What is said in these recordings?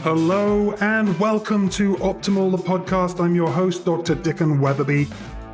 Hello and welcome to Optimal, the podcast. I'm your host, Dr. Dicken Weatherby,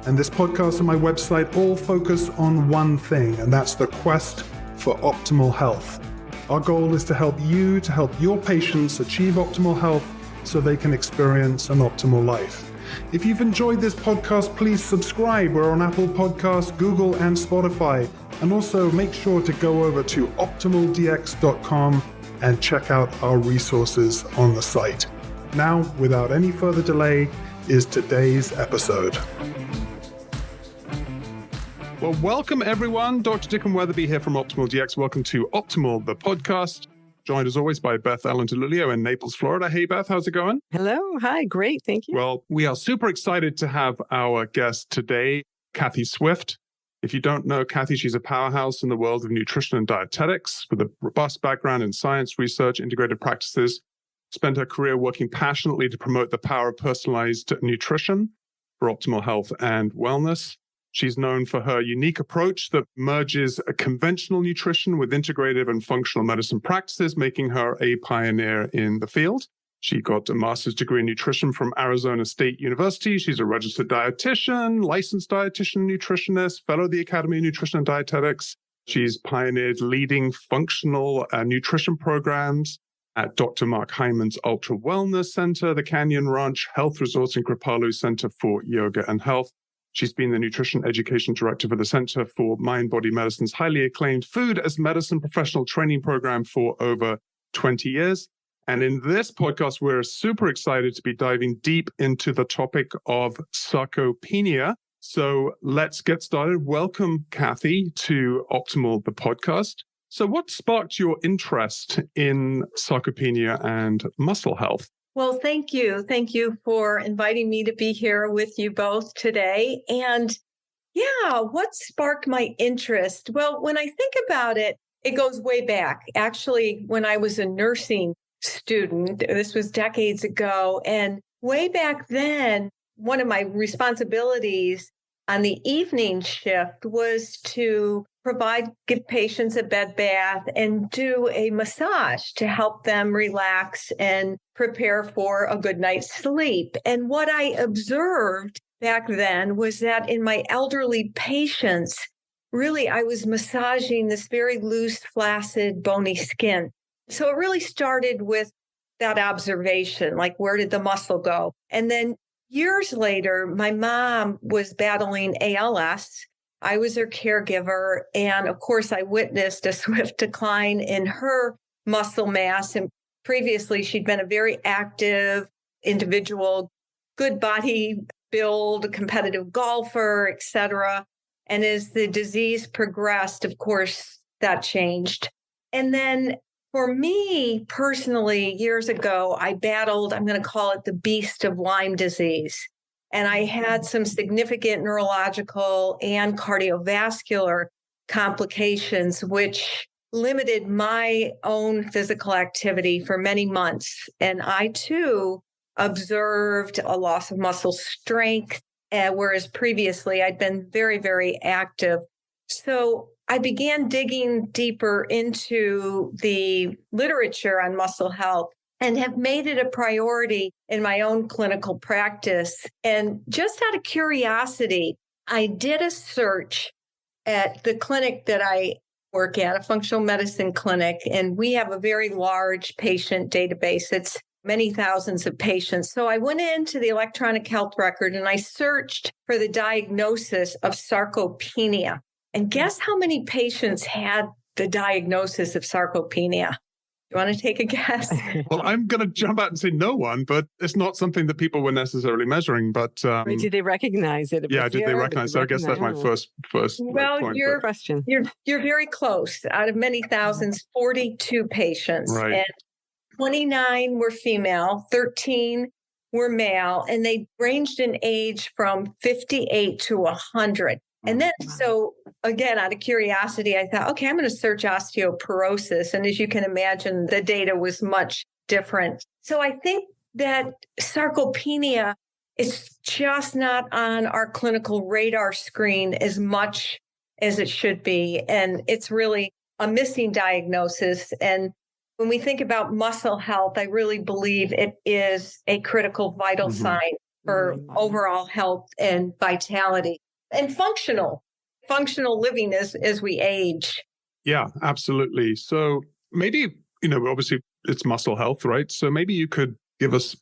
and this podcast and my website all focus on one thing, and that's the quest for optimal health. Our goal is to help you, to help your patients achieve optimal health so they can experience an optimal life. If you've enjoyed this podcast, please subscribe. We're on Apple Podcasts, Google, and Spotify. And also make sure to go over to optimaldx.com and check out our resources on the site. Now, without any further delay, is today's episode. Well, welcome everyone. Dr. Dicken Weatherby here from Optimal DX. Welcome to Optimal, the podcast. Joined as always by Beth DeLulio in Naples, Florida. Hey, Beth, how's it going? Hello. Hi. Great. Thank you. Well, we are super excited to have our guest today, Kathie Swift. If you don't know Kathie, she's a powerhouse in the world of nutrition and dietetics with a robust background in science, research, integrated practices. Spent her career working passionately to promote the power of personalized nutrition for optimal health and wellness. She's known for her unique approach that merges a conventional nutrition with integrative and functional medicine practices, making her a pioneer in the field. She got a master's degree in nutrition from Arizona State University. She's a registered dietitian, licensed dietitian, nutritionist, fellow of the Academy of Nutrition and Dietetics. She's pioneered leading functional nutrition programs at Dr. Mark Hyman's Ultra Wellness Center, the Canyon Ranch Health Resorts in Kripalu Center for Yoga and Health. She's been the Nutrition Education Director for the Center for Mind-Body Medicine's highly acclaimed Food as Medicine professional training program for over 20 years. And in this podcast, we're super excited to be diving deep into the topic of sarcopenia. So let's get started. Welcome, Kathie, to Optimal, the podcast. So what sparked your interest in sarcopenia and muscle health? Well, thank you. Thank you for inviting me to be here with you both today. And yeah, what sparked my interest? Well, when I think about it, it goes way back. Actually, when I was a nursing student, this was decades ago. And way back then, one of my responsibilities on the evening shift was to give patients a bed bath and do a massage to help them relax and prepare for a good night's sleep. And what I observed back then was that in my elderly patients, really, I was massaging this very loose, flaccid, bony skin. So it really started with that observation, like where did the muscle go? And then years later, my mom was battling ALS. I was her caregiver. And of course, I witnessed a swift decline in her muscle mass. And previously, she'd been a very active individual, good body build, competitive golfer, et cetera. And as the disease progressed, of course, that changed. And then for me personally, years ago, I battled, I'm going to call it the beast of Lyme disease. And I had some significant neurological and cardiovascular complications, which limited my own physical activity for many months. And I too observed a loss of muscle strength, whereas previously I'd been very, very active. So I began digging deeper into the literature on muscle health and have made it a priority in my own clinical practice. And just out of curiosity, I did a search at the clinic that I work at, a functional medicine clinic, and we have a very large patient database. It's many thousands of patients. So I went into the electronic health record and I searched for the diagnosis of sarcopenia. And guess how many patients had the diagnosis of sarcopenia? You want to take a guess? Well, I'm going to jump out and say no one, but it's not something that people were necessarily measuring. But Wait, did they recognize it? Yeah, did they recognize? So I guess that's my first. Well, point, question. You're very close. Out of many thousands, 42 patients, right. And 29 were female, 13 were male, and they ranged in age from 58 to 100. And then, so again, out of curiosity, I thought, okay, I'm going to search osteoporosis. And as you can imagine, the data was much different. So I think that sarcopenia is just not on our clinical radar screen as much as it should be. And it's really a missing diagnosis. And when we think about muscle health, I really believe it is a critical vital sign for overall health and vitality and functional living as we age. Yeah, absolutely. So maybe, obviously it's muscle health, right? So maybe you could give us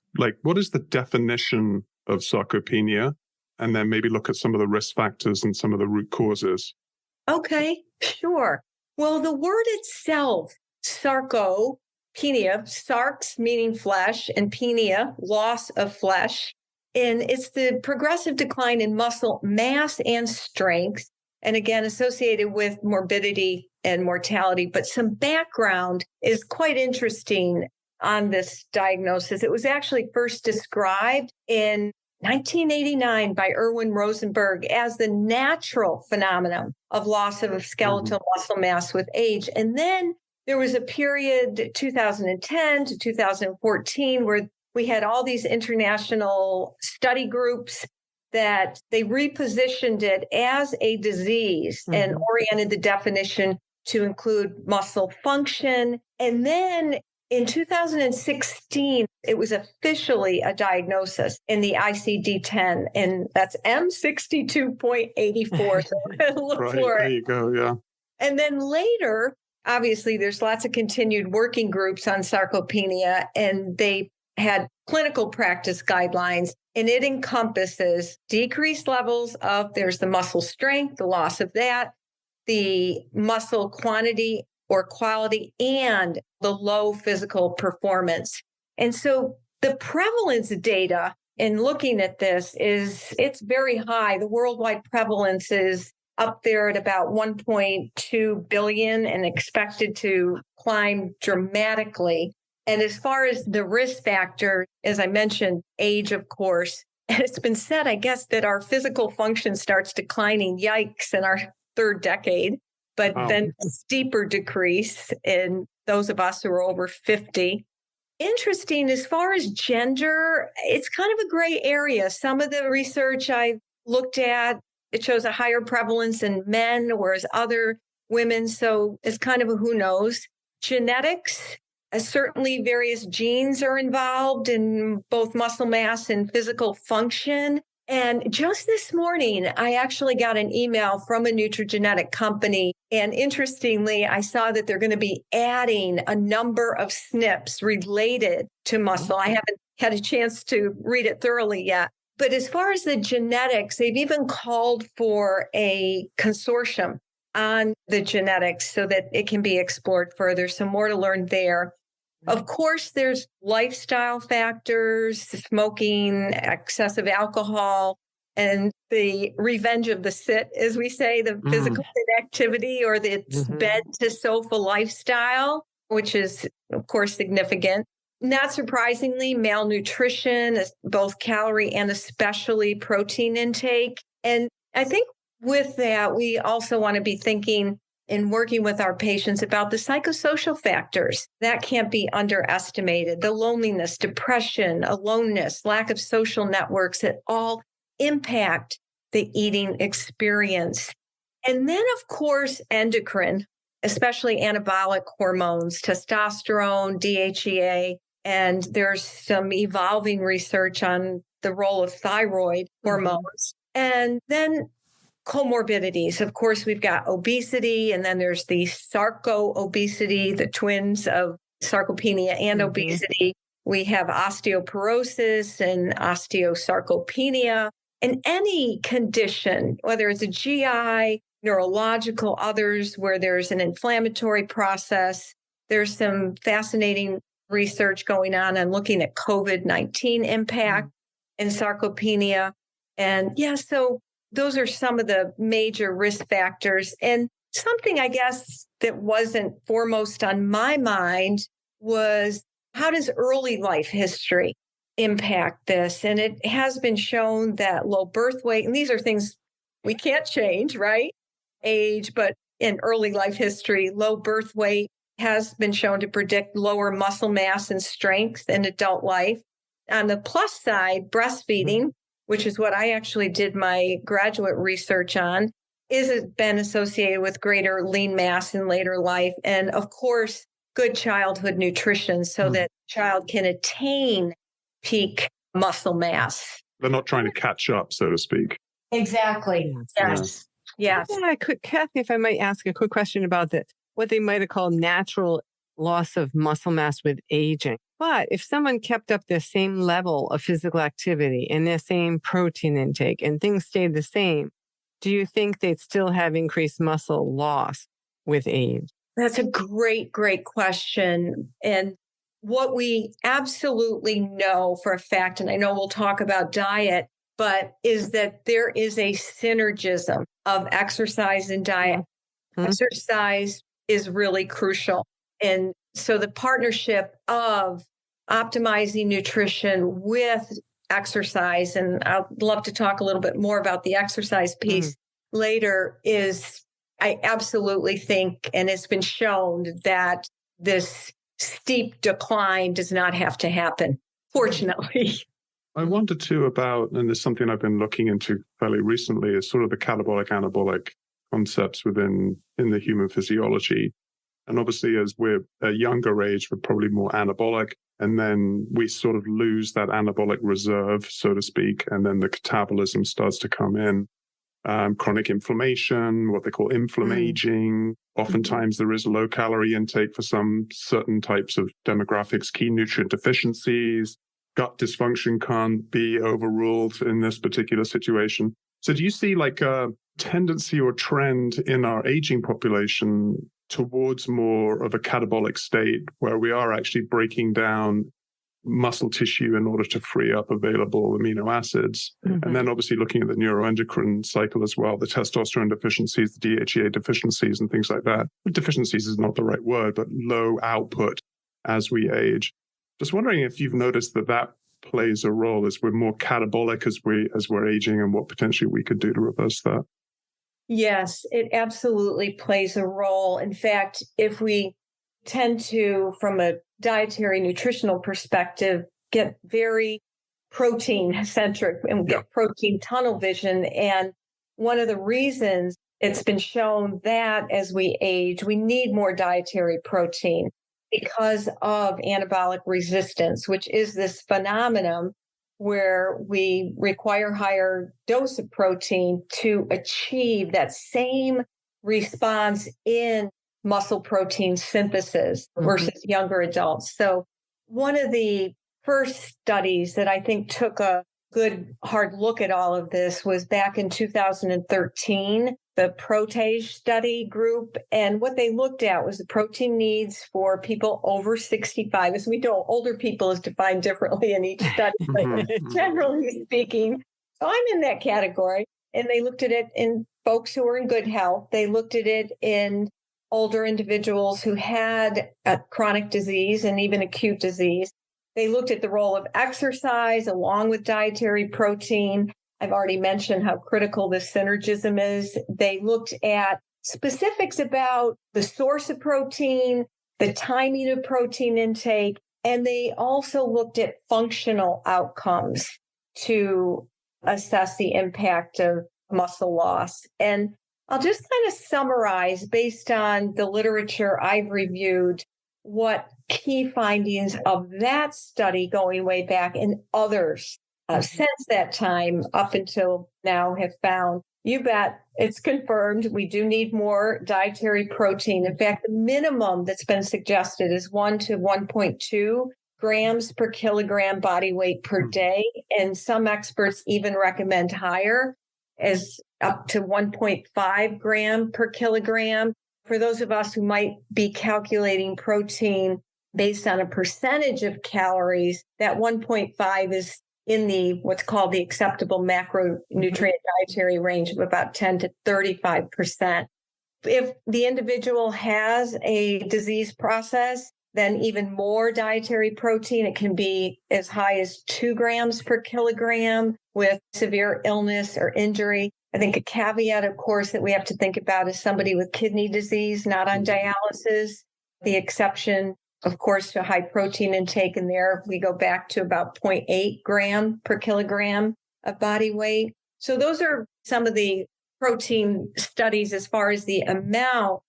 what is the definition of sarcopenia? And then maybe look at some of the risk factors and some of the root causes. Okay, sure. Well, the word itself, sarcopenia, sarx meaning flesh, and penia, loss of flesh. And it's the progressive decline in muscle mass and strength. And again, associated with morbidity and mortality. But some background is quite interesting on this diagnosis. It was actually first described in 1989 by Erwin Rosenberg as the natural phenomenon of loss of skeletal muscle mass with age. And then there was a period, 2010 to 2014, where we had all these international study groups that they repositioned it as a disease and oriented the definition to include muscle function. And then in 2016, it was officially a diagnosis in the ICD-10, and that's M62.84. So look right, for it. There you go, yeah. And then later, obviously, there's lots of continued working groups on sarcopenia, and they had clinical practice guidelines, and it encompasses decreased levels of, there's the muscle strength, the loss of that, the muscle quantity or quality, and the low physical performance. And so the prevalence data in looking at this it's very high. The worldwide prevalence is up there at about 1.2 billion and expected to climb dramatically. And as far as the risk factor, as I mentioned, age, of course, and it's been said, I guess, that our physical function starts declining, yikes, in our third decade, but then a steeper decrease in those of us who are over 50. Interesting, as far as gender, it's kind of a gray area. Some of the research I looked at, it shows a higher prevalence in men, whereas other women, so it's kind of a who knows. Genetics, certainly various genes are involved in both muscle mass and physical function. And just this morning, I actually got an email from a nutrigenetic company. And interestingly, I saw that they're going to be adding a number of SNPs related to muscle. I haven't had a chance to read it thoroughly yet. But as far as the genetics, they've even called for a consortium on the genetics so that it can be explored further. So more to learn there. Of course, there's lifestyle factors, smoking, excessive alcohol, and the revenge of the sit, as we say, the physical inactivity or the bed to sofa lifestyle, which is, of course, significant. Not surprisingly, malnutrition, both calorie and especially protein intake. And I think with that, we also want to be thinking in working with our patients about the psychosocial factors. That can't be underestimated. The loneliness, depression, aloneness, lack of social networks that all impact the eating experience. And then, of course, endocrine, especially anabolic hormones, testosterone, DHEA, and there's some evolving research on the role of thyroid hormones. And then comorbidities. Of course, we've got obesity, and then there's the sarco-obesity, the twins of sarcopenia and obesity. We have osteoporosis and osteosarcopenia. And any condition, whether it's a GI, neurological, others where there's an inflammatory process. There's some fascinating research going on looking at COVID-19 impact in sarcopenia. And so those are some of the major risk factors. And something, I guess, that wasn't foremost on my mind was, how does early life history impact this? And it has been shown that low birth weight, and these are things we can't change, right? Age, but in early life history, low birth weight has been shown to predict lower muscle mass and strength in adult life. On the plus side, breastfeeding, which is what I actually did my graduate research on, is been associated with greater lean mass in later life. And of course, good childhood nutrition so that child can attain peak muscle mass. They're not trying to catch up, so to speak. Exactly. Yes. Yes. Yeah, Kathie, if I might ask a quick question about what they might have called natural loss of muscle mass with aging. But if someone kept up the same level of physical activity and their same protein intake and things stayed the same, do you think they'd still have increased muscle loss with age? That's a great, great question. And what we absolutely know for a fact, and I know we'll talk about diet, but is that there is a synergism of exercise and diet. Mm-hmm. Exercise is really crucial. And so the partnership of optimizing nutrition with exercise, and I'd love to talk a little bit more about the exercise piece later, I absolutely think, and it's been shown that this steep decline does not have to happen, fortunately. I wondered too about, and there's something I've been looking into fairly recently, is sort of the catabolic anabolic concepts in the human physiology. And obviously, as we're a younger age, we're probably more anabolic. And then we sort of lose that anabolic reserve, so to speak. And then the catabolism starts to come in. Chronic inflammation, what they call inflammaging. Oftentimes there is low calorie intake for some certain types of demographics, key nutrient deficiencies. Gut dysfunction can't be overruled in this particular situation. So do you see like a tendency or trend in our aging population towards more of a catabolic state where we are actually breaking down muscle tissue in order to free up available amino acids? And then obviously looking at the neuroendocrine cycle as well, the testosterone deficiencies, the DHEA deficiencies and things like that. Deficiencies is not the right word, but low output as we age. Just wondering if you've noticed that plays a role as we're more catabolic as we're aging, and what potentially we could do to reverse that. Yes, it absolutely plays a role. In fact, if we tend to, from a dietary nutritional perspective, get very protein centric and get protein tunnel vision. And one of the reasons it's been shown that as we age, we need more dietary protein because of anabolic resistance, which is this phenomenon where we require higher dose of protein to achieve that same response in muscle protein synthesis versus younger adults. So one of the first studies that I think took a good hard look at all of this was back in 2013, the Protage study group. And what they looked at was the protein needs for people over 65. As we know, older people is defined differently in each study, but generally speaking. So I'm in that category. And they looked at it in folks who were in good health. They looked at it in older individuals who had a chronic disease and even acute disease. They looked at the role of exercise along with dietary protein. I've already mentioned how critical this synergism is. They looked at specifics about the source of protein, the timing of protein intake, and they also looked at functional outcomes to assess the impact of muscle loss. And I'll just kind of summarize based on the literature I've reviewed what key findings of that study going way back and others since that time up until now have found. You bet, it's confirmed. We do need more dietary protein. In fact, the minimum that's been suggested is 1 to 1.2 grams per kilogram body weight per day. And some experts even recommend higher, as up to 1.5 gram per kilogram. For those of us who might be calculating protein based on a percentage of calories, that 1.5 is in the what's called the acceptable macronutrient dietary range of about 10 to 35%. If the individual has a disease process, then even more dietary protein. It can be as high as 2 grams per kilogram with severe illness or injury. I think a caveat, of course, that we have to think about is somebody with kidney disease, not on dialysis. The exception, of course, to high protein intake, and there we go back to about 0.8 gram per kilogram of body weight. So those are some of the protein studies as far as the amount.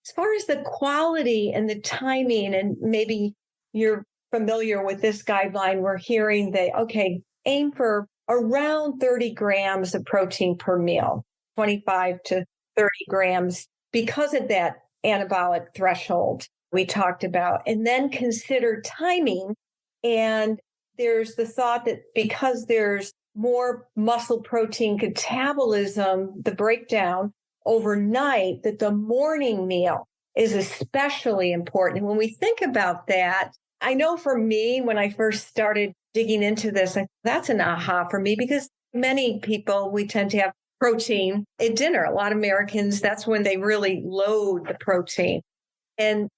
as far as the quality and the timing, and maybe you're familiar with this guideline, we're hearing that, okay, aim for around 30 grams of protein per meal, 25 to 30 grams, because of that anabolic threshold we talked about. And then consider timing. And there's the thought that because there's more muscle protein catabolism, the breakdown overnight, that the morning meal is especially important. And when we think about that, I know for me, when I first started digging into this, that's an aha for me, because many people, we tend to have protein at dinner. A lot of Americans, that's when they really load the protein. And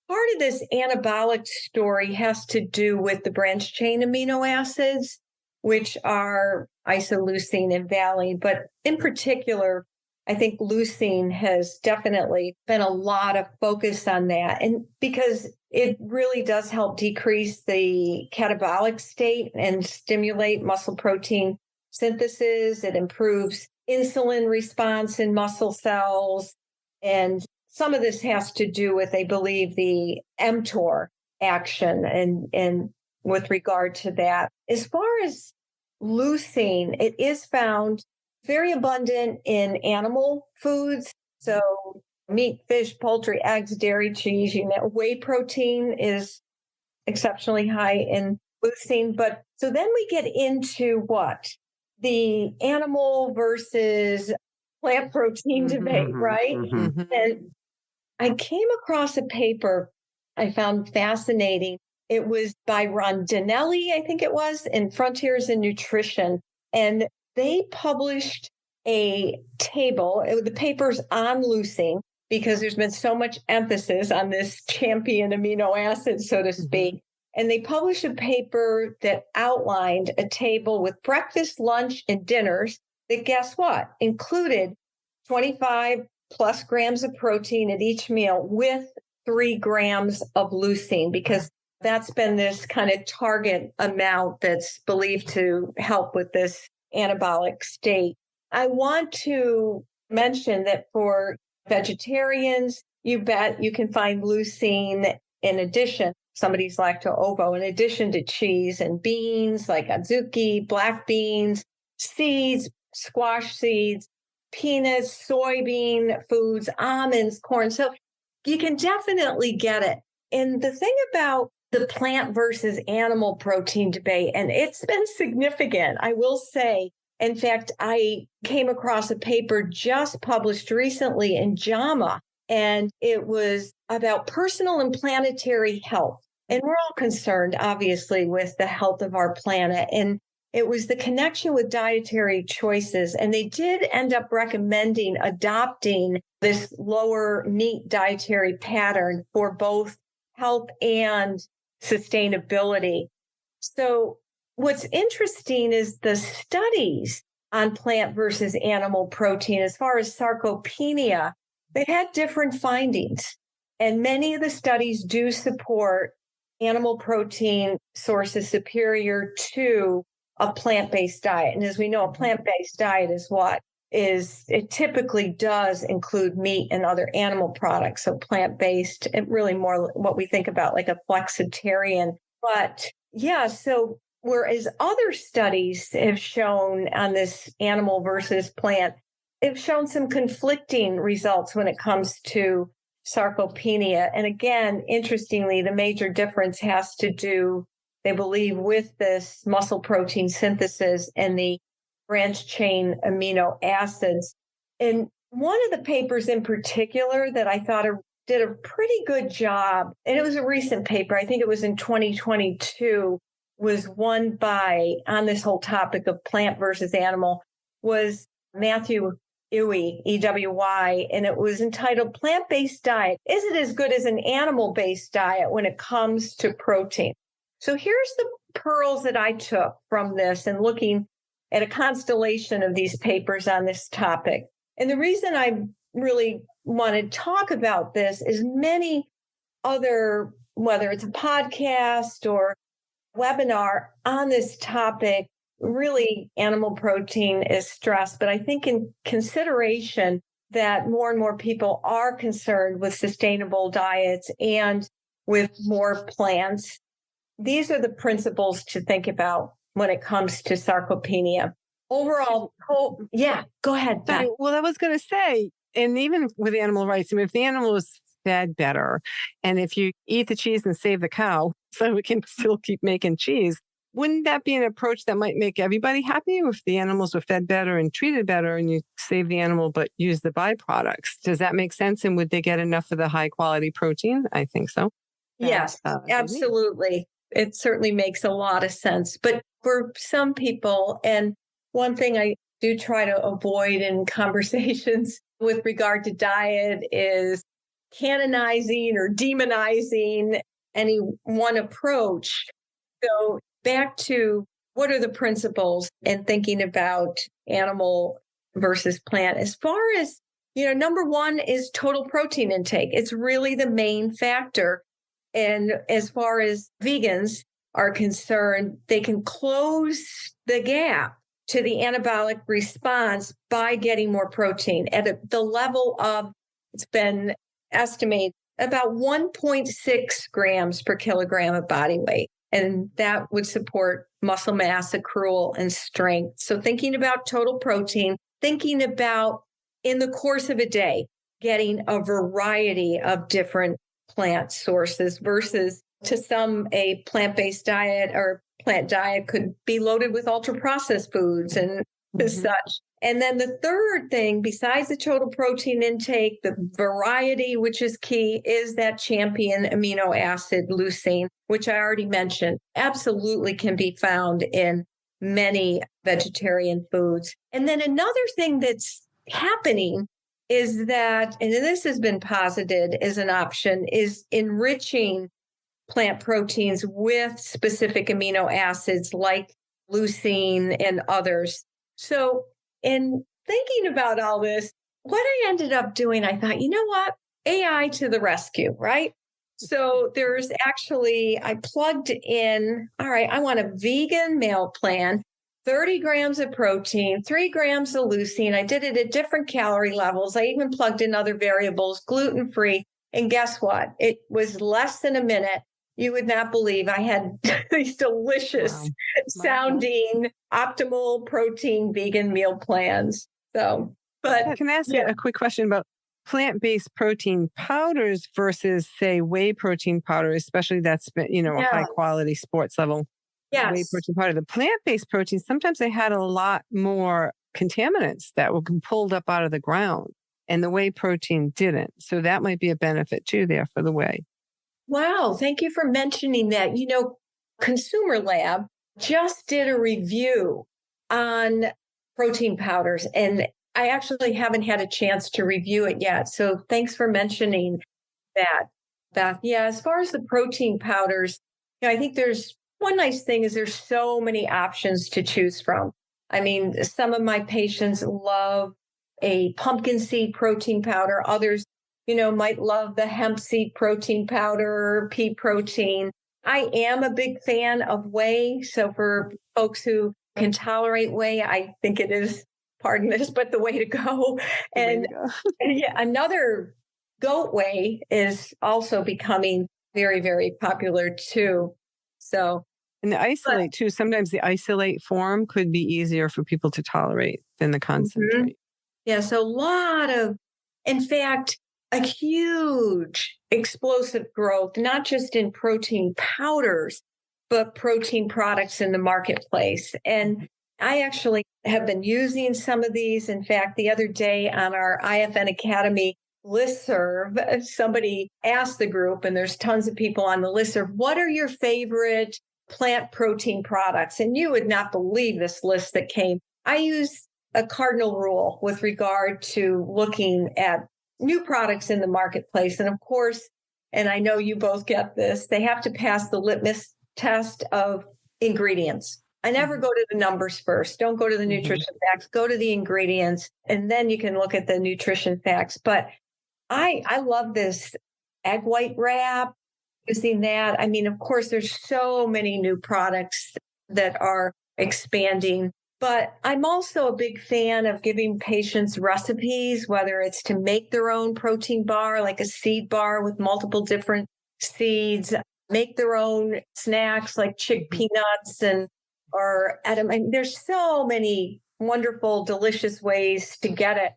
part of this anabolic story has to do with the branched chain amino acids, which are isoleucine and valine. But in particular, I think leucine has definitely been a lot of focus on that. And because it really does help decrease the catabolic state and stimulate muscle protein synthesis. It improves insulin response in muscle cells. And some of this has to do with, I believe, the mTOR action and with regard to that. As far as leucine, it is found very abundant in animal foods. So meat, fish, poultry, eggs, dairy, cheese, whey protein is exceptionally high in leucine. But so then we get into what? The animal versus plant protein debate, right? And I came across a paper I found fascinating. It was by Rondinelli, I think it was, in Frontiers in Nutrition. And they published a table. The paper's on leucine because there's been so much emphasis on this champion amino acid, so to speak. And they published a paper that outlined a table with breakfast, lunch, and dinners that, guess what, included 25 plus grams of protein at each meal with 3 grams of leucine, because that's been this kind of target amount that's believed to help with this anabolic state. I want to mention that for vegetarians, you bet you can find leucine in addition, somebody's lacto-ovo, in addition to cheese and beans like adzuki, black beans, seeds, squash seeds, peanuts, soybean foods, almonds, corn. So you can definitely get it. And the thing about the plant versus animal protein debate, and it's been significant, I will say. In fact, I came across a paper just published recently in JAMA, and it was about personal and planetary health. And we're all concerned, obviously, with the health of our planet. And it was the connection with dietary choices. And they did end up recommending adopting this lower meat dietary pattern for both health and sustainability. So what's interesting is the studies on plant versus animal protein. As far as sarcopenia, they had different findings. And many of the studies do support animal protein sources superior to a plant-based diet. And as we know, a plant-based diet is what? It typically does include meat and other animal products. So plant-based, and really more what we think about like a flexitarian. But yeah, so whereas other studies have shown on this animal versus plant, have shown some conflicting results when it comes to sarcopenia. And again, interestingly, the major difference has to do, they believe, with this muscle protein synthesis and the branched chain amino acids. And one of the papers in particular that I thought did a pretty good job, and it was a recent paper, I think it was in 2022, was one on this whole topic of plant versus animal, was Matthew Ewey, E-W-Y, and it was entitled Plant-Based Diet. Is it as good as an animal-based diet when it comes to protein? So here's the pearls that I took from this and looking at a constellation of these papers on this topic. And the reason I really want to talk about this is many other, whether it's a podcast or webinar on this topic, really animal protein is stressed. But I think in consideration that more and more people are concerned with sustainable diets and with more plants. These are the principles to think about when it comes to sarcopenia. Overall, go ahead, Beth. Sorry, well, I was going to say, and even with animal rights, I mean, if the animal is fed better, and if you eat the cheese and save the cow, so we can still keep making cheese, wouldn't that be an approach that might make everybody happy if the animals were fed better and treated better and you save the animal but use the byproducts? Does that make sense? And would they get enough of the high quality protein? I think so. Yes, absolutely. It certainly makes a lot of sense. But for some people, and one thing I do try to avoid in conversations with regard to diet is canonizing or demonizing any one approach. So back to what are the principles and thinking about animal versus plant. As far as, number one is total protein intake. It's really the main factor. And as far as vegans are concerned, they can close the gap to the anabolic response by getting more protein at the level of, it's been estimated, about 1.6 grams per kilogram of body weight. And that would support muscle mass, accrual, and strength. So thinking about total protein, thinking about in the course of a day, getting a variety of different plant sources versus to some a plant-based diet or plant diet could be loaded with ultra-processed foods and such. And then the third thing, besides the total protein intake, the variety, which is key, is that champion amino acid leucine, which I already mentioned, absolutely can be found in many vegetarian foods. And then another thing that's happening is that, and this has been posited as an option, is enriching plant proteins with specific amino acids like leucine and others. So in thinking about all this, what I ended up doing, I thought, you know what? AI to the rescue, right? So there's actually, I plugged in, all right, I want a vegan meal plan, 30 grams of protein, 3 grams of leucine. I did it at different calorie levels. I even plugged in other variables, gluten-free. And guess what? It was less than a minute. You would not believe I had these delicious sounding optimal protein vegan meal plans. So, but can I ask you a quick question about plant-based protein powders versus, say, whey protein powder, especially that's, a high quality sports level whey protein powder. The plant-based protein, sometimes they had a lot more contaminants that were pulled up out of the ground, and the whey protein didn't. So that might be a benefit too there for the whey. Wow. Thank you for mentioning that. Consumer Lab just did a review on protein powders, and I actually haven't had a chance to review it yet. So thanks for mentioning that, Beth. Yeah, as far as the protein powders, I think there's one nice thing is there's so many options to choose from. I mean, some of my patients love a pumpkin seed protein powder. Others might love the hemp seed protein powder, pea protein. I am a big fan of whey. So for folks who can tolerate whey, I think it is, pardon this, but the way to go. And another goat whey is also becoming very, very popular too. So, and the isolate too. Sometimes the isolate form could be easier for people to tolerate than the concentrate. Yeah. So in fact, a huge explosive growth, not just in protein powders, but protein products in the marketplace. And I actually have been using some of these. In fact, the other day on our IFN Academy listserv, somebody asked the group, and there's tons of people on the listserv, what are your favorite plant protein products? And you would not believe this list that came. I use a cardinal rule with regard to looking at new products in the marketplace. And of course, and I know you both get this, they have to pass the litmus test of ingredients. I never go to the numbers first. Don't go to the nutrition facts. Go to the ingredients, and then you can look at the nutrition facts. But I love this egg white wrap, using that. I mean, of course, there's so many new products that are expanding But I'm also a big fan of giving patients recipes, whether it's to make their own protein bar, like a seed bar with multiple different seeds, make their own snacks like chickpea nuts or edamame. I mean, there's so many wonderful, delicious ways to get it.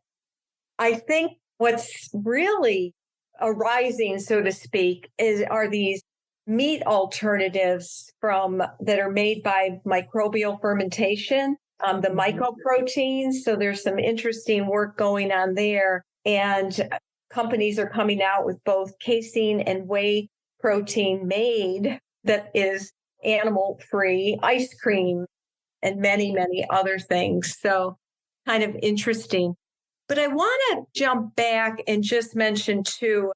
I think what's really arising, so to speak, are these meat alternatives that are made by microbial fermentation, the mycoproteins. So there's some interesting work going on there. And companies are coming out with both casein and whey protein made that is animal-free, ice cream, and many, many other things. So kind of interesting. But I want to jump back and just mention too,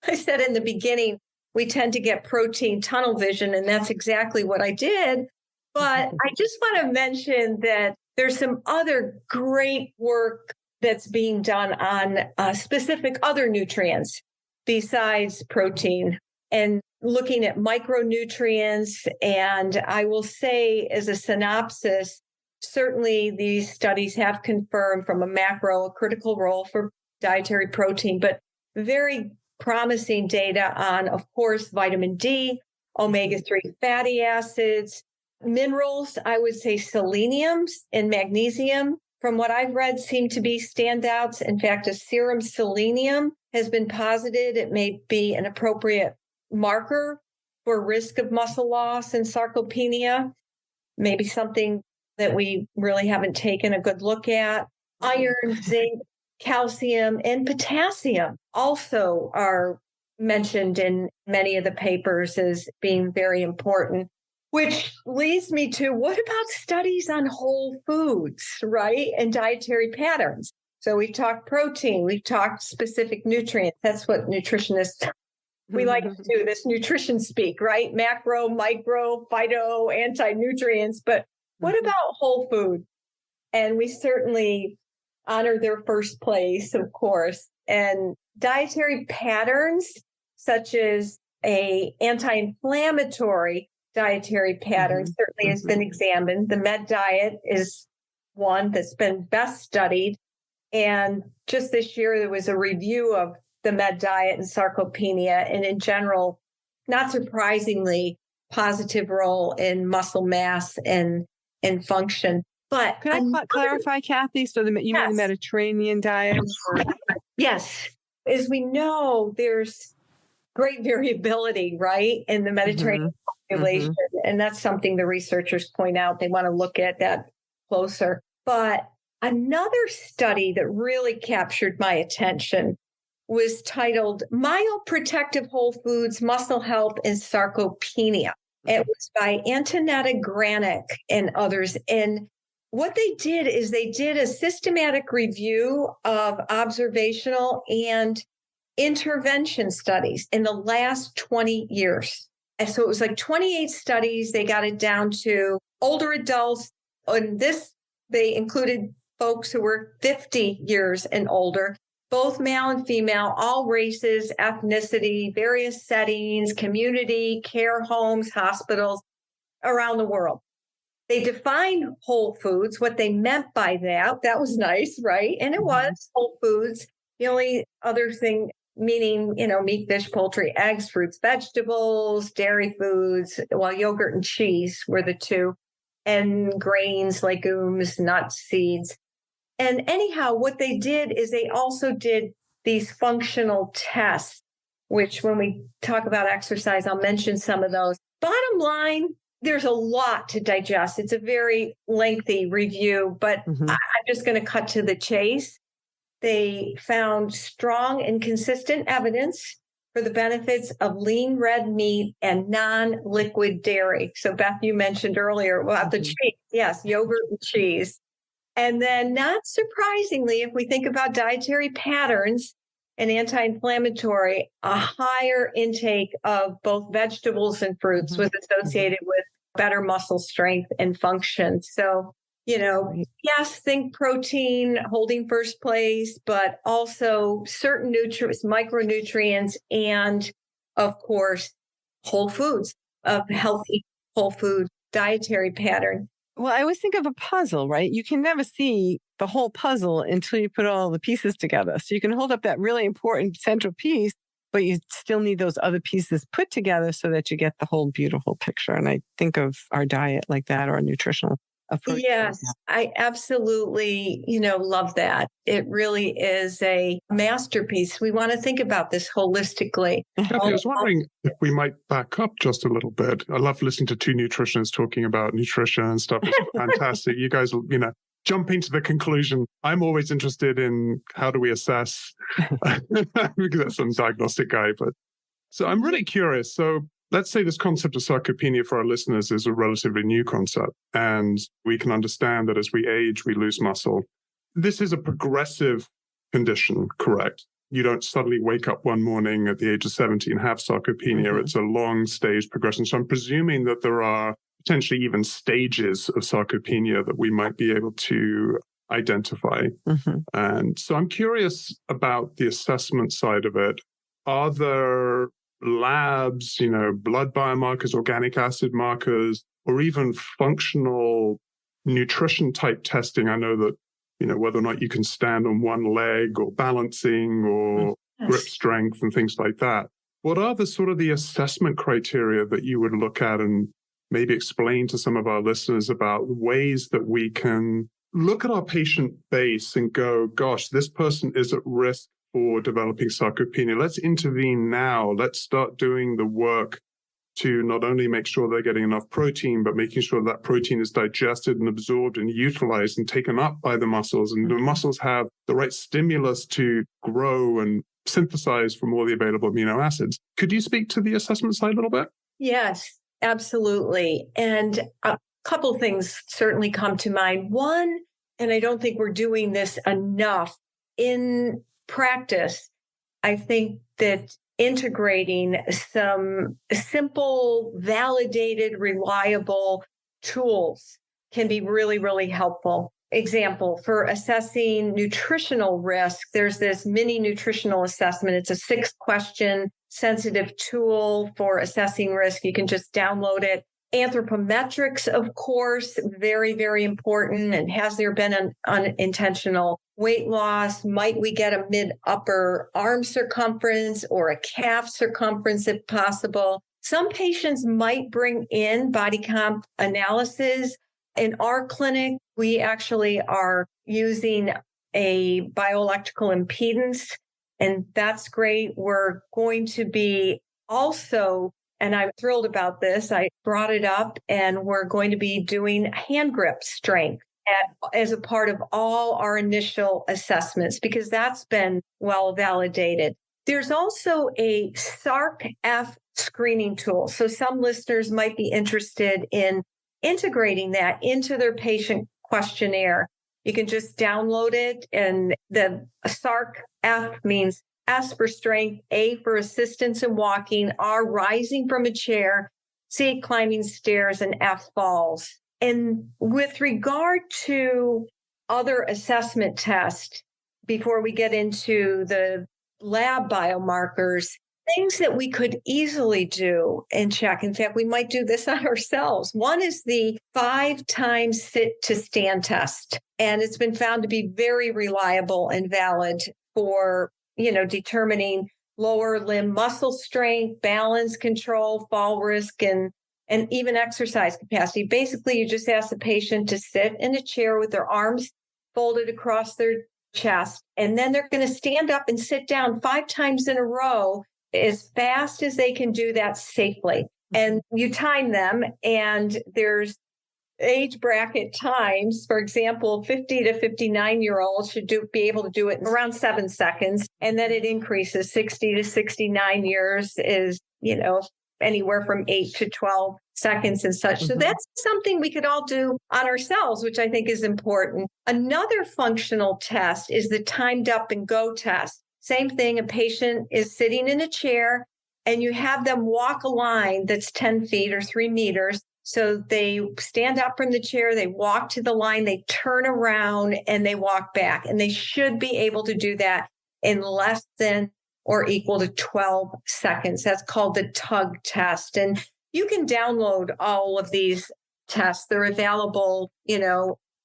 I said in the beginning, we tend to get protein tunnel vision, and that's exactly what I did. But I just want to mention that there's some other great work that's being done on specific other nutrients besides protein and looking at micronutrients. And I will say as a synopsis, certainly these studies have confirmed from a macro a critical role for dietary protein, but very promising data on, of course, vitamin D, omega-3 fatty acids, minerals. I would say selenium and magnesium, from what I've read, seem to be standouts. In fact, a serum selenium has been posited. It may be an appropriate marker for risk of muscle loss and sarcopenia, maybe something that we really haven't taken a good look at. Iron, zinc, calcium, and potassium also are mentioned in many of the papers as being very important, which leads me to what about studies on whole foods, right? And dietary patterns. So we've talked protein, we've talked specific nutrients. That's what nutritionists, we like to do, this nutrition speak, right? Macro, micro, phyto, anti-nutrients. But what about whole food? And we certainly honor their first place, of course. And dietary patterns, such as a anti-inflammatory dietary pattern, certainly has been examined. The Med diet is one that's been best studied. And just this year, there was a review of the Med diet and sarcopenia, and in general, not surprisingly, positive role in muscle mass and function. But could I clarify, Kathie? So you mean the Mediterranean diet? Yes. As we know, there's great variability, right, in the Mediterranean population. And that's something the researchers point out. They want to look at that closer. But another study that really captured my attention was titled Myoprotective Whole Foods, Muscle Health, and Sarcopenia. It was by Antonetta Granick and others. And what they did is they did a systematic review of observational and intervention studies in the last 20 years. And so it was like 28 studies. They got it down to older adults. And this, they included folks who were 50 years and older, both male and female, all races, ethnicity, various settings, community, care homes, hospitals around the world. They defined whole foods, what they meant by that. That was nice, right? And it was whole foods. The only other thing, meaning, meat, fish, poultry, eggs, fruits, vegetables, dairy foods, well, yogurt and cheese were the two, and grains, legumes, nuts, seeds. And anyhow, what they did is they also did these functional tests, which when we talk about exercise, I'll mention some of those. Bottom line, there's a lot to digest. It's a very lengthy review, but I'm just going to cut to the chase. They found strong and consistent evidence for the benefits of lean red meat and non-liquid dairy. So Beth, you mentioned earlier about the cheese. Yes, yogurt and cheese. And then not surprisingly, if we think about dietary patterns and anti-inflammatory, a higher intake of both vegetables and fruits was associated with better muscle strength and function. So, yes, think protein holding first place, but also certain nutrients, micronutrients, and of course, whole foods, a healthy whole food dietary pattern. Well, I always think of a puzzle, right? You can never see the whole puzzle until you put all the pieces together. So you can hold up that really important central piece, but you still need those other pieces put together so that you get the whole beautiful picture. And I think of our diet like that, or our nutritional approach. Yes, I absolutely, love that. It really is a masterpiece. We want to think about this holistically. Kathie, I was wondering if we might back up just a little bit. I love listening to two nutritionists talking about nutrition and stuff. It's fantastic. You guys, jumping to the conclusion. I'm always interested in how do we assess, because I'm a diagnostic guy. But so I'm really curious. So let's say this concept of sarcopenia for our listeners is a relatively new concept, and we can understand that as we age, we lose muscle. This is a progressive condition, correct? You don't suddenly wake up one morning at the age of 70 and have sarcopenia. Mm-hmm. It's a long stage progression. So I'm presuming that there are potentially even stages of sarcopenia that we might be able to identify. Mm-hmm. And so I'm curious about the assessment side of it. Are there labs, blood biomarkers, organic acid markers, or even functional nutrition type testing? I know that, whether or not you can stand on one leg or balancing or grip strength and things like that. What are the sort of the assessment criteria that you would look at and maybe explain to some of our listeners about ways that we can look at our patient base and go, gosh, this person is at risk for developing sarcopenia. Let's intervene now. Let's start doing the work to not only make sure they're getting enough protein, but making sure that protein is digested and absorbed and utilized and taken up by the muscles. And the muscles have the right stimulus to grow and synthesize from all the available amino acids. Could you speak to the assessment side a little bit? Yes, absolutely. And a couple things certainly come to mind. One, and I don't think we're doing this enough in practice, I think that integrating some simple, validated, reliable tools can be really, really helpful. Example, for assessing nutritional risk, there's this mini nutritional assessment. It's a 6-question sensitive tool for assessing risk. You can just download it. Anthropometrics, of course, very, very important. And has there been an unintentional weight loss? Might we get a mid-upper arm circumference or a calf circumference if possible? Some patients might bring in body comp analysis. In our clinic, we actually are using a bioelectrical impedance, and that's great. We're going to be also, and I'm thrilled about this, I brought it up, and we're going to be doing hand grip strength as a part of all our initial assessments, because that's been well validated. There's also a SARC-F screening tool. So some listeners might be interested in integrating that into their patient questionnaire. You can just download it, and the SARC-F means S for strength, A for assistance in walking, R rising from a chair, C climbing stairs, and F falls. And with regard to other assessment tests, before we get into the lab biomarkers, things that we could easily do and check. In fact, we might do this on ourselves. One is the 5 times sit to stand test. And it's been found to be very reliable and valid for, determining lower limb muscle strength, balance control, fall risk, and even exercise capacity. Basically, you just ask the patient to sit in a chair with their arms folded across their chest, and then they're going to stand up and sit down 5 times in a row as fast as they can do that safely. And you time them, and there's age bracket times. For example, 50 to 59-year-olds should be able to do it in around 7 seconds. And then it increases. 60 to 69 years is, anywhere from 8 to 12 seconds and such. So that's something we could all do on ourselves, which I think is important. Another functional test is the timed up and go test. Same thing. A patient is sitting in a chair, and you have them walk a line that's 10 feet or 3 meters. So they stand up from the chair, they walk to the line, they turn around, and they walk back. And they should be able to do that in less than or equal to 12 seconds. That's called the tug test. And you can download all of these tests. They're available,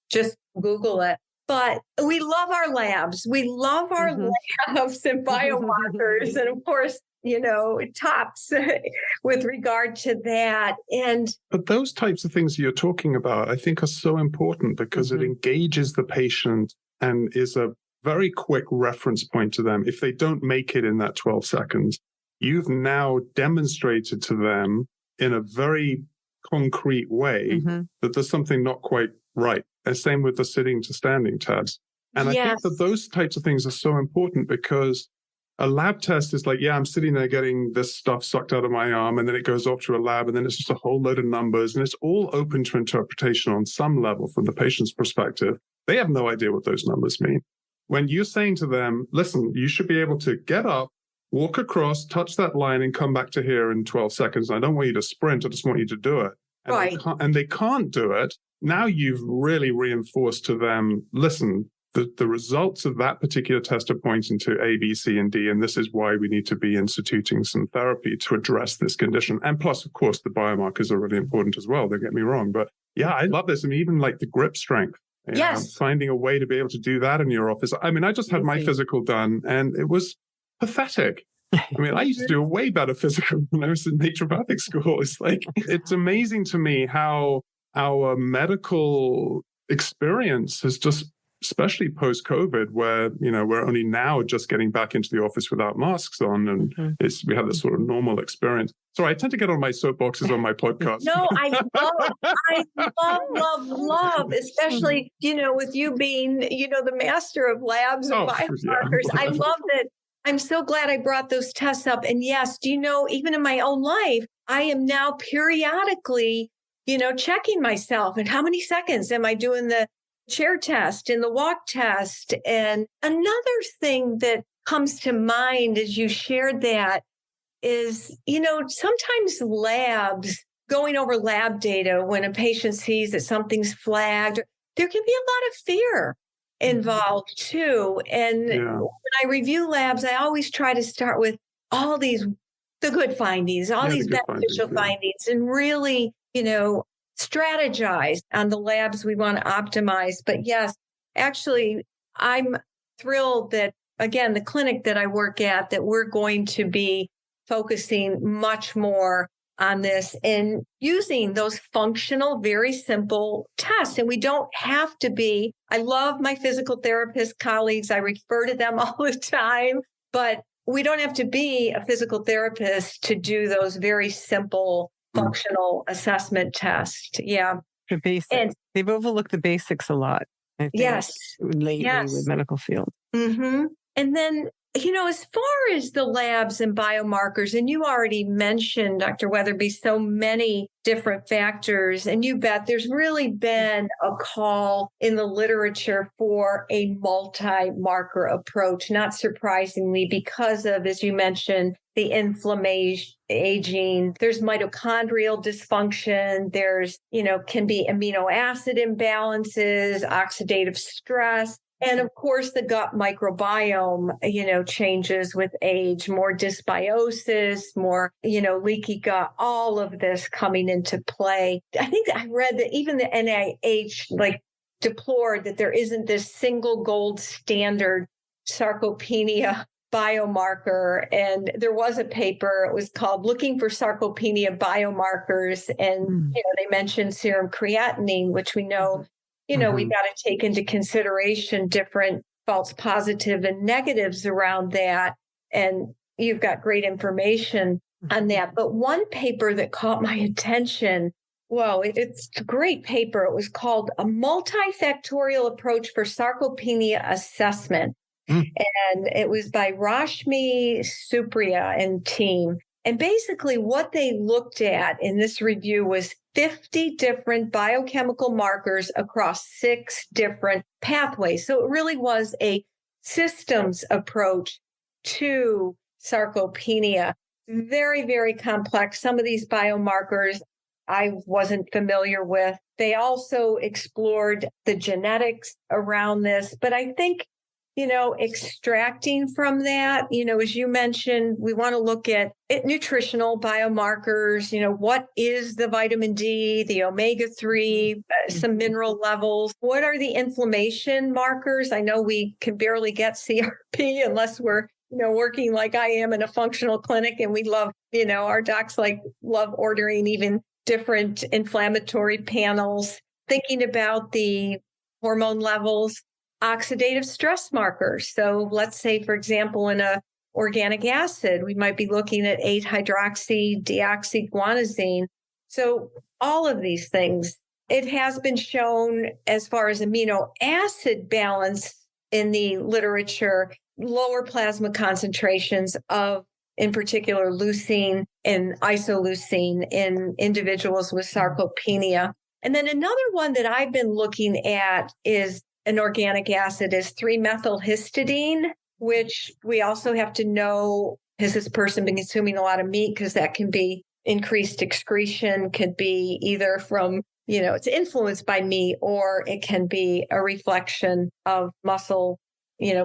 just Google it. But we love our labs. We love our labs and biomarkers. And of course, tops with regard to that. But those types of things you're talking about, I think, are so important because it engages the patient and is a very quick reference point to them. If they don't make it in that 12 seconds, you've now demonstrated to them in a very concrete way that there's something not quite right. And same with the sitting to standing test. And I think that those types of things are so important because a lab test is like, I'm sitting there getting this stuff sucked out of my arm, and then it goes off to a lab, and then it's just a whole load of numbers, and it's all open to interpretation on some level from the patient's perspective. They have no idea what those numbers mean. When you're saying to them, listen, you should be able to get up, walk across, touch that line, and come back to here in 12 seconds. I don't want you to sprint. I just want you to do it. And they can't do it. Now you've really reinforced to them, listen, the results of that particular test are pointing to A, B, C, and D, and this is why we need to be instituting some therapy to address this condition. And plus, of course, the biomarkers are really important as well. Don't get me wrong. But I love this. I mean, even like the grip strength. Finding a way to be able to do that in your office. I mean, I just had my physical done, and it was pathetic. I mean, I used to do a way better physical when I was in naturopathic school. It's amazing to me how our medical experience has just, especially post-COVID, where, we're only now just getting back into the office without masks on, and we have this sort of normal experience. So I tend to get on my soapboxes on my podcast. No, I love, especially, with you being, the master of labs and biomarkers. Yeah. I love that. I'm so glad I brought those tests up. And yes, even in my own life, I am now periodically, checking myself and how many seconds am I doing the chair test and the walk test. And another thing that comes to mind as you shared that is, sometimes labs, going over lab data when a patient sees that something's flagged, there can be a lot of fear involved too. And when I review labs, I always try to start with the good findings, these beneficial findings, and really, strategize on the labs we want to optimize. But yes, actually, I'm thrilled that, again, the clinic that I work at, that we're going to be focusing much more on this and using those functional, very simple tests. And we don't have to be, I love my physical therapist colleagues. I refer to them all the time, but we don't have to be a physical therapist to do those very simple functional assessment tests. Yeah. The basics. And they've overlooked the basics a lot. I think, lately with medical field. And then, as far as the labs and biomarkers, and you already mentioned, Dr. Weatherby, so many different factors, and you bet there's really been a call in the literature for a multi-marker approach, not surprisingly, because of, as you mentioned, the inflammation, aging, there's mitochondrial dysfunction, there's, can be amino acid imbalances, oxidative stress. And of course, the gut microbiome, changes with age, more dysbiosis, more, leaky gut, all of this coming into play. I think I read that even the NIH deplored that there isn't this single gold standard sarcopenia biomarker. And there was a paper, it was called Looking for Sarcopenia Biomarkers. And, they mentioned serum creatinine, which we know we've got to take into consideration different false positive and negatives around that. And you've got great information on that. But one paper that caught my attention, it's a great paper. It was called A Multifactorial Approach for Sarcopenia Assessment. And it was by Rashmi Supriya and team. And basically what they looked at in this review was 50 different biochemical markers across 6 different pathways. So it really was a systems approach to sarcopenia. Very, very complex. Some of these biomarkers I wasn't familiar with. They also explored the genetics around this. But I think extracting from that, as you mentioned, we want to look at nutritional biomarkers, what is the vitamin D, the omega-3, some mineral levels? What are the inflammation markers? I know we can barely get CRP unless we're, working like I am in a functional clinic, and we love, our docs love ordering even different inflammatory panels, thinking about the hormone levels, oxidative stress markers. So let's say, for example, in a organic acid, we might be looking at 8-hydroxy-deoxyguanosine. So all of these things, it has been shown as far as amino acid balance in the literature, lower plasma concentrations of, in particular, leucine and isoleucine in individuals with sarcopenia. And then another one that I've been looking at is an organic acid is 3-methylhistidine, which we also have to know, has this person been consuming a lot of meat? Because that can be increased excretion, could be either from, it's influenced by meat, or it can be a reflection of muscle,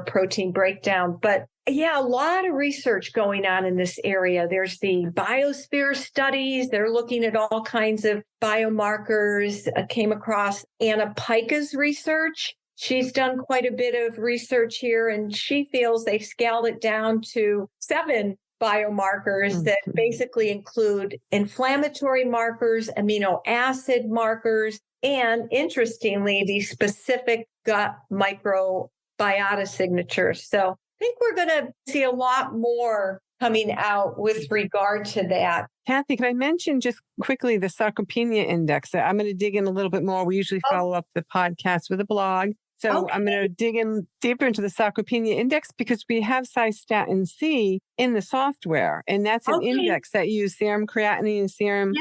protein breakdown. But yeah, a lot of research going on in this area. There's the biosphere studies. They're looking at all kinds of biomarkers. I came across Anna Pica's research. She's done quite a bit of research here, and she feels they've scaled it down to 7 biomarkers that basically include inflammatory markers, amino acid markers, and interestingly, the specific gut microbiota signatures. So I think we're going to see a lot more coming out with regard to that. Kathie, can I mention just quickly the Sarcopenia Index? I'm going to dig in a little bit more. We usually follow up the podcast with a blog. So I'm going to dig in deeper into the Sarcopenia Index because we have cystatin C in the software. And that's an index that uses serum creatinine and serum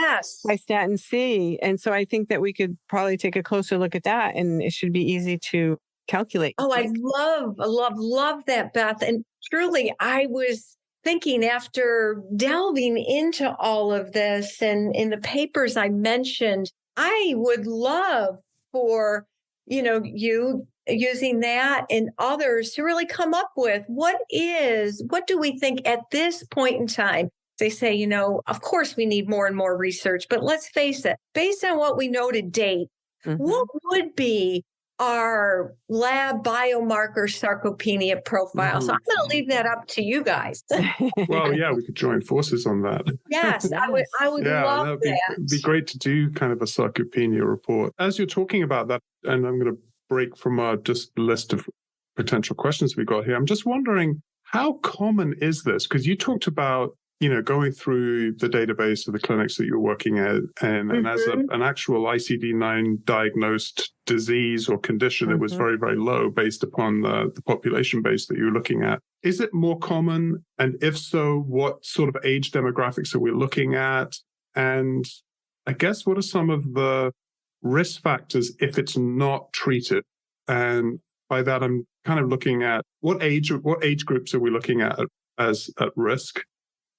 cystatin C. And so I think that we could probably take a closer look at that, and it should be easy to calculate. Oh, I love that, Beth. And truly, I was thinking after delving into all of this and in the papers I mentioned, I would love for you using that and others to really come up with what do we think at this point in time? They say, of course we need more and more research, but let's face it, based on what we know to date, what would be our lab biomarker sarcopenia profile? So I'm going to leave that up to you guys. Well, yeah, we could join forces on that. Yes, I would love that. It'd be great to do kind of a sarcopenia report. As you're talking about that, and I'm going to break from our just list of potential questions we got here, I'm just wondering, how common is this? Because you talked about, going through the database of the clinics that you're working at, and as an actual ICD-9 diagnosed disease or condition, it was very, very low based upon the population base that you're looking at. Is it more common? And if so, what sort of age demographics are we looking at? And I guess, what are some of the risk factors if it's not treated? And by that, I'm kind of looking at what age groups are we looking at as at risk?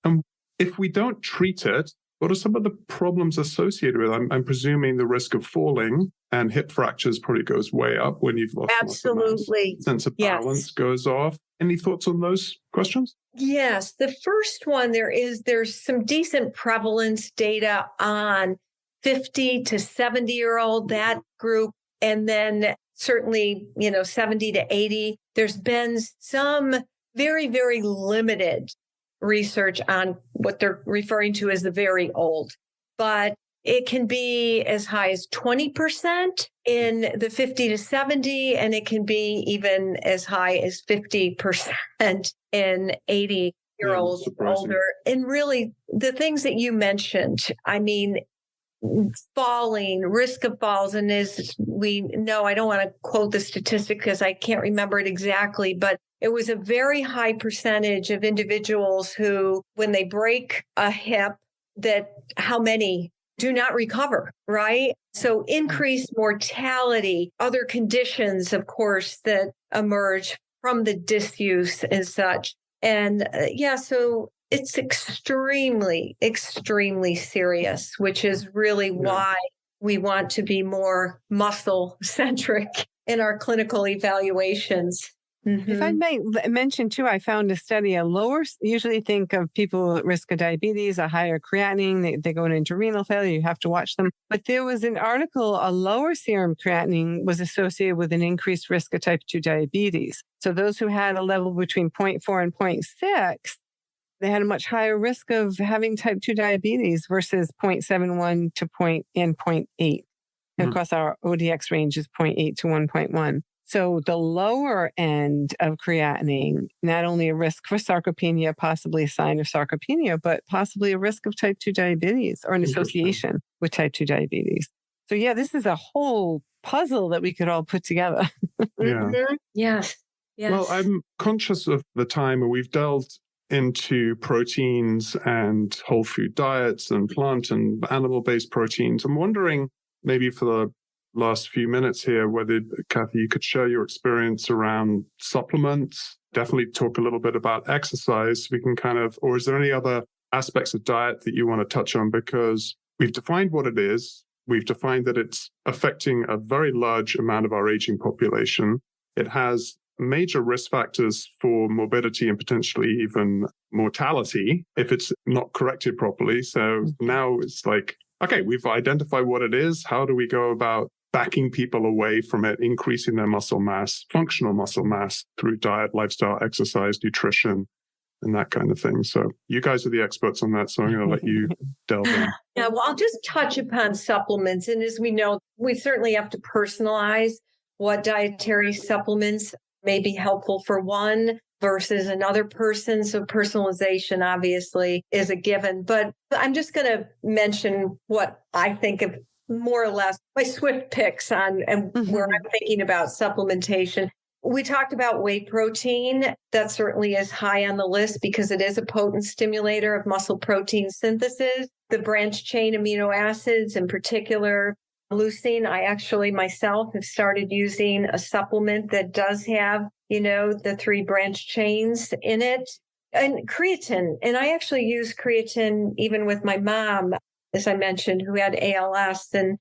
And if we don't treat it, what are some of the problems associated with it? I'm presuming the risk of falling and hip fractures probably goes way up when you've lost absolutely mass. Sense of balance goes off. Any thoughts on those questions? Yes. The first one, there's some decent prevalence data on 50 to 70-year-old, that group. And then certainly, 70 to 80. There's been some very, very limited research on what they're referring to as the very old, but it can be as high as 20% in the 50 to 70, and it can be even as high as 50% in 80-year-olds older. And really, the things that you mentioned, falling, risk of falls, and as we know, I don't want to quote the statistic because I can't remember it exactly, but it was a very high percentage of individuals who, when they break a hip, that how many do not recover, right? So increased mortality, other conditions, of course, that emerge from the disuse and such. And so it's extremely, extremely serious, which is really why we want to be more muscle-centric in our clinical evaluations. If I may mention too, I found a study, usually think of people at risk of diabetes, a higher creatinine, they go into renal failure, you have to watch them. But there was an article, a lower serum creatinine was associated with an increased risk of type 2 diabetes. So those who had a level between 0.4 and 0.6, they had a much higher risk of having type 2 diabetes versus 0.71 to 0.8. And of course, our ODX range is 0.8 to 1.1. So the lower end of creatinine, not only a risk for sarcopenia, possibly a sign of sarcopenia, but possibly a risk of type 2 diabetes or an association with type 2 diabetes. So yeah, this is a whole puzzle that we could all put together. Yes. Well, I'm conscious of the time, and we've delved into proteins and whole food diets and plant and animal-based proteins. I'm wondering, maybe for the last few minutes here, whether, Kathie, you could share your experience around supplements, definitely talk a little bit about exercise. We can or is there any other aspects of diet that you want to touch on? Because we've defined what it is. We've defined that it's affecting a very large amount of our aging population. It has major risk factors for morbidity and potentially even mortality if it's not corrected properly. So now it's like, okay, we've identified what it is. How do we go about backing people away from it, increasing their muscle mass, functional muscle mass through diet, lifestyle, exercise, nutrition, and that kind of thing? So you guys are the experts on that. So I'm going to let you delve in. Yeah, well, I'll just touch upon supplements. And as we know, we certainly have to personalize what dietary supplements may be helpful for one versus another person. So personalization obviously is a given, but I'm just going to mention what I think of more or less my swift picks on and where I'm thinking about supplementation. We talked about whey protein. That certainly is high on the list because it is a potent stimulator of muscle protein synthesis. The branched chain amino acids, in particular, leucine. I actually myself have started using a supplement that does have, the 3 branched chains in it, and creatine. And I actually use creatine even with my mom, as I mentioned, who had ALS. And,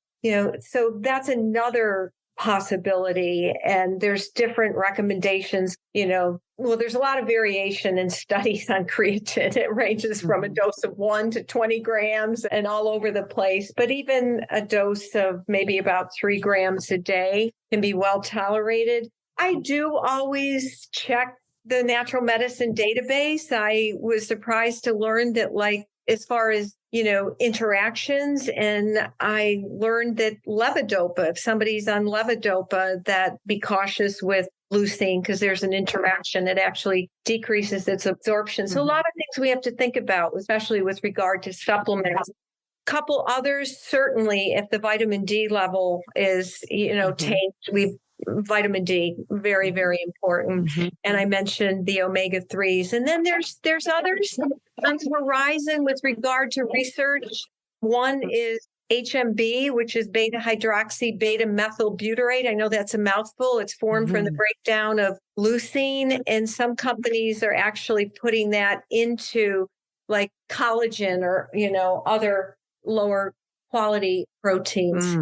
so that's another possibility. And there's different recommendations, there's a lot of variation in studies on creatine. It ranges from a dose of 1 to 20 grams and all over the place. But even a dose of maybe about 3 grams a day can be well tolerated. I do always check the natural medicine database. I was surprised to learn that, as far as, interactions, and I learned that levodopa, if somebody's on levodopa, that be cautious with leucine because there's an interaction. It actually decreases its absorption. So a lot of things we have to think about, especially with regard to supplements. Couple others, certainly, if the vitamin D level is, tanked, vitamin D, very, very important. And I mentioned the omega-3s. And then there's others on the horizon with regard to research. One is HMB, which is beta hydroxy beta methylbutyrate. I know that's a mouthful. It's formed from the breakdown of leucine. And some companies are actually putting that into like collagen or, other lower quality proteins.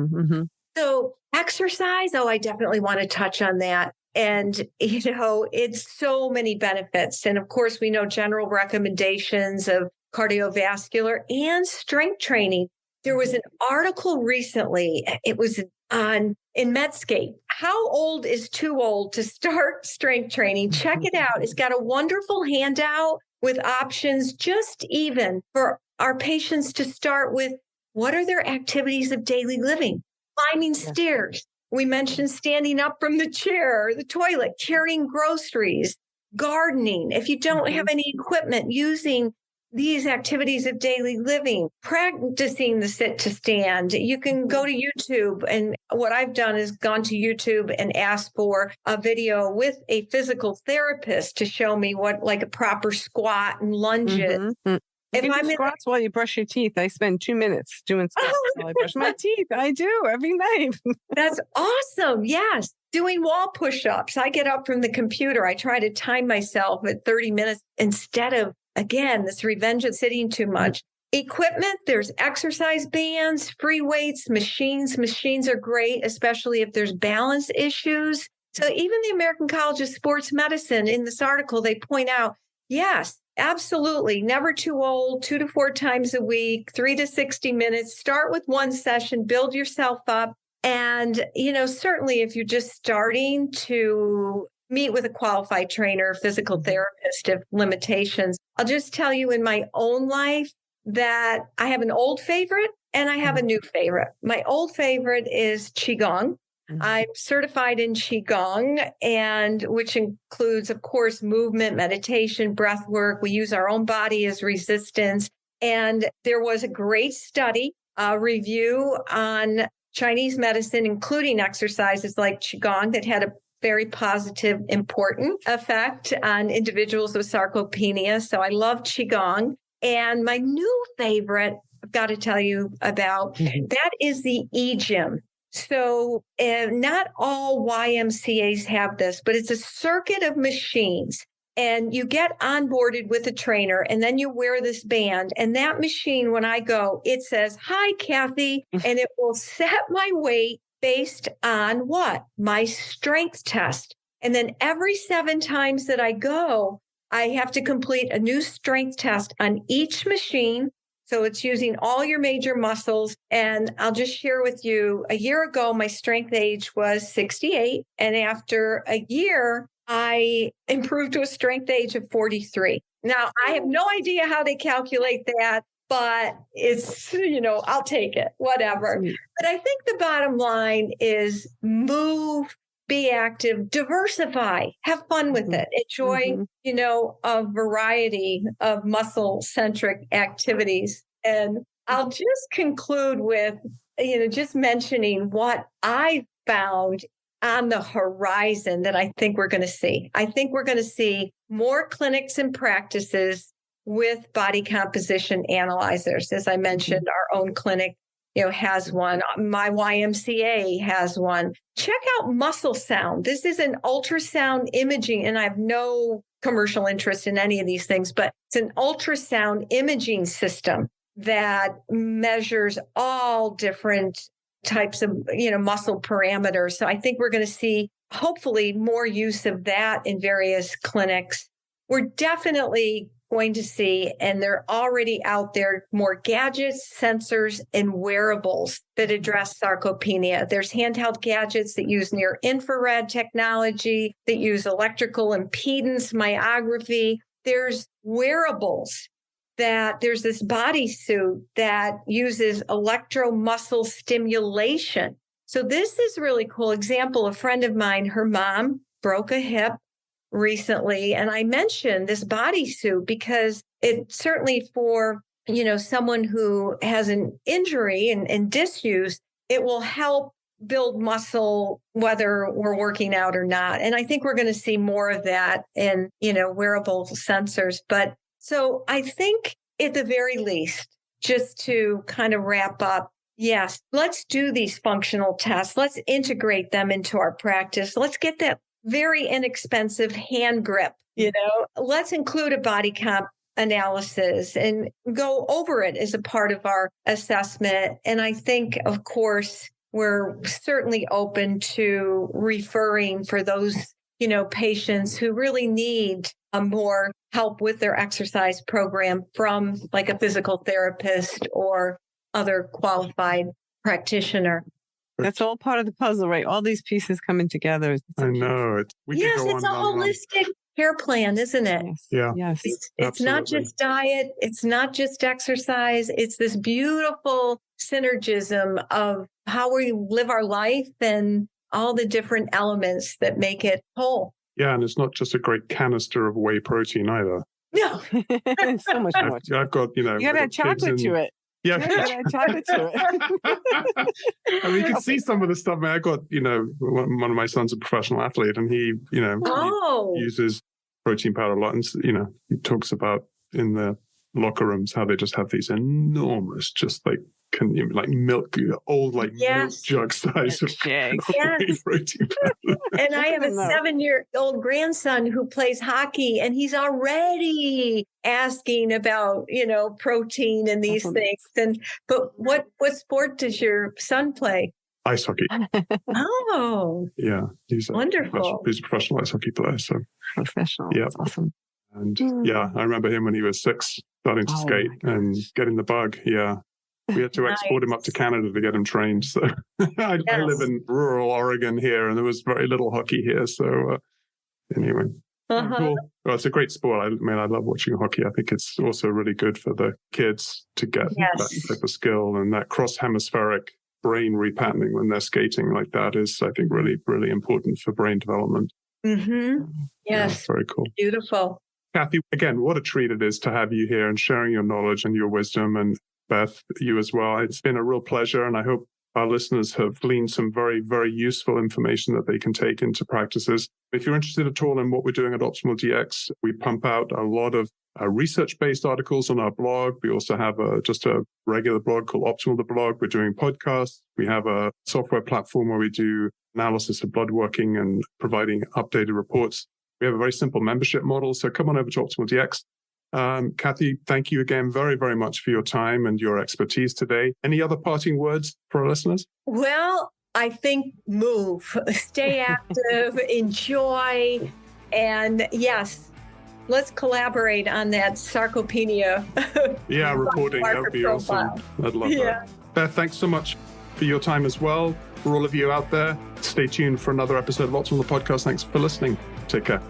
So exercise, I definitely want to touch on that. And, it's so many benefits. And of course, we know general recommendations of cardiovascular and strength training. There was an article recently, it was in Medscape. How old is too old to start strength training? Check it out. It's got a wonderful handout with options, just even for our patients to start with. What are their activities of daily living? Climbing stairs. We mentioned standing up from the chair, or the toilet, carrying groceries, gardening. If you don't have any equipment, using these activities of daily living, practicing the sit to stand. You can go to YouTube. And what I've done is gone to YouTube and asked for a video with a physical therapist to show me what like a proper squat and lunges. If I'm squats while you brush your teeth, I spend 2 minutes doing squats while I brush my teeth. I do every night. That's awesome. Yes. Doing wall push-ups. I get up from the computer. I try to time myself at 30 minutes instead of, again, this revenge of sitting too much. Equipment, there's exercise bands, free weights, machines. Machines are great, especially if there's balance issues. So even the American College of Sports Medicine, in this article, they point out, yes, absolutely, never too old, 2 to 4 times a week, 3 to 60 minutes. Start with one session, build yourself up. And, certainly if you're just starting to meet with a qualified trainer, physical therapist, if limitations, I'll just tell you in my own life that I have an old favorite and I have a new favorite. My old favorite is Qigong. I'm certified in Qigong, and which includes, of course, movement, meditation, breath work. We use our own body as resistance. And there was a great study, review on Chinese medicine, including exercises like Qigong, that had a very positive, important effect on individuals with sarcopenia. So I love Qigong. And my new favorite, I've got to tell you about, that is the e-gym. So not all YMCAs have this, but it's a circuit of machines. And you get onboarded with a trainer, and then you wear this band. And that machine, when I go, it says, "Hi, Kathie," and it will set my weight based on what? My strength test. And then every 7 times that I go, I have to complete a new strength test on each machine. So it's using all your major muscles. And I'll just share with you, a year ago, my strength age was 68. And after a year, I improved to a strength age of 43. Now, I have no idea how they calculate that, but it's, I'll take it, whatever. But I think the bottom line is move, be active, diversify, have fun with it, enjoy, a variety of muscle-centric activities. And I'll just conclude with, just mentioning what I found on the horizon that I think we're going to see. I think we're going to see more clinics and practices with body composition analyzers. As I mentioned, our own clinic, has one. My YMCA has one. Check out Muscle Sound. This is an ultrasound imaging, and I have no commercial interest in any of these things, but it's an ultrasound imaging system that measures all different types of, muscle parameters. So I think we're going to see, hopefully, more use of that in various clinics. We're definitely going to see, and they're already out there, more gadgets, sensors, and wearables that address sarcopenia. There's handheld gadgets that use near infrared technology, that use electrical impedance myography. There's wearables there's this bodysuit that uses electromuscle stimulation. So this is really cool example. A friend of mine, her mom broke a hip recently. And I mentioned this bodysuit because it certainly for, someone who has an injury and disuse, it will help build muscle, whether we're working out or not. And I think we're going to see more of that in, wearable sensors. But so I think at the very least, just to kind of wrap up, yes, let's do these functional tests. Let's integrate them into our practice. Let's get that very inexpensive hand grip, Let's include a body comp analysis and go over it as a part of our assessment. And I think, of course, we're certainly open to referring for those, patients who really need more help with their exercise program from like a physical therapist or other qualified practitioner. That's all part of the puzzle, right? All these pieces coming together. I know. It's a holistic care plan, isn't it? Yes. Yeah. Yes. It's not just diet. It's not just exercise. It's this beautiful synergism of how we live our life and all the different elements that make it whole. Yeah, and it's not just a great canister of whey protein either. No. So much more. I've got, You got to add chocolate to it. Yeah. You got to add chocolate to it. I mean, you can see some of the stuff. I got, one of my sons a professional athlete, and he, he uses protein powder a lot. And, he talks about in the locker rooms how they just have these enormous, just like milk, old milk jug size of protein powder. And I have a 7-year-old grandson who plays hockey, and he's already asking about, protein and these things. But what sport does your son play? Ice hockey. Oh, Yeah. wonderful. He's a professional ice hockey player. So, Professional. yeah. That's awesome. And yeah, I remember him when he was 6, starting to skate and getting the bug. Yeah. We had to export him up to Canada to get him trained. So I live in rural Oregon here, and there was very little hockey here. So anyway, cool. Well, it's a great sport. I love watching hockey. I think it's also really good for the kids to get that type of skill, and that cross-hemispheric brain repatterning when they're skating like that is, I think, really, really important for brain development. Mm-hmm. Yes. Yeah, very cool. Beautiful. Kathie, again, what a treat it is to have you here and sharing your knowledge and your wisdom, and Beth, you as well. It's been a real pleasure, and I hope our listeners have gleaned some very, very useful information that they can take into practices. If you're interested at all in what we're doing at Optimal DX, we pump out a lot of research-based articles on our blog. We also have just a regular blog called Optimal the Blog. We're doing podcasts. We have a software platform where we do analysis of blood working and providing updated reports. We have a very simple membership model. So come on over to Optimal DX. Kathie, thank you again very, very much for your time and your expertise today. Any other parting words for our listeners? Well, I think move, stay active, enjoy, and yes, let's collaborate on that sarcopenia. Yeah, reporting. That would be awesome. I'd love that. Beth, thanks so much for your time as well. For all of you out there, stay tuned for another episode of Optimal the Podcast. Thanks for listening. Take care.